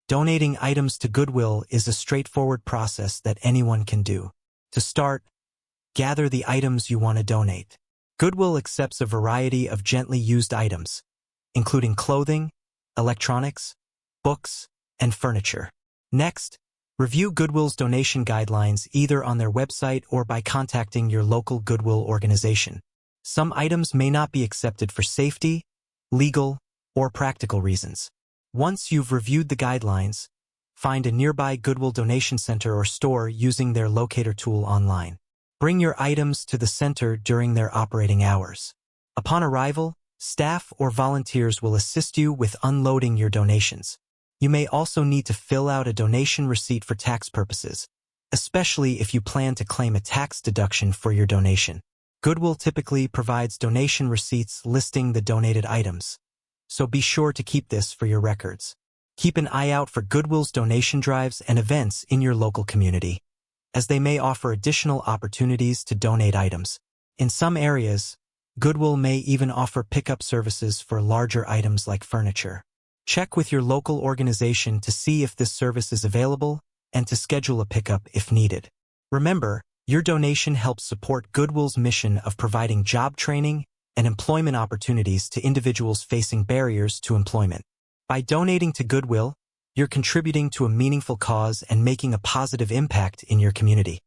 Donating items to Goodwill is a straightforward process that anyone can do. To start, gather the items you want to donate. Goodwill accepts a variety of gently used items, including clothing, electronics, books, and furniture. Next, review Goodwill's donation guidelines either on their website or by contacting your local Goodwill organization. Some items may not be accepted for safety, legal, or practical reasons. Once you've reviewed the guidelines, find a nearby Goodwill donation center or store using their locator tool online. Bring your items to the center during their operating hours. Upon arrival, staff or volunteers will assist you with unloading your donations. You may also need to fill out a donation receipt for tax purposes, especially if you plan to claim a tax deduction for your donation. Goodwill typically provides donation receipts listing the donated items, so be sure to keep this for your records. Keep an eye out for Goodwill's donation drives and events in your local community, as they may offer additional opportunities to donate items. In some areas, Goodwill may even offer pickup services for larger items like furniture. Check with your local organization to see if this service is available and to schedule a pickup if needed. Remember, your donation helps support Goodwill's mission of providing job training and employment opportunities to individuals facing barriers to employment. By donating to Goodwill, you're contributing to a meaningful cause and making a positive impact in your community.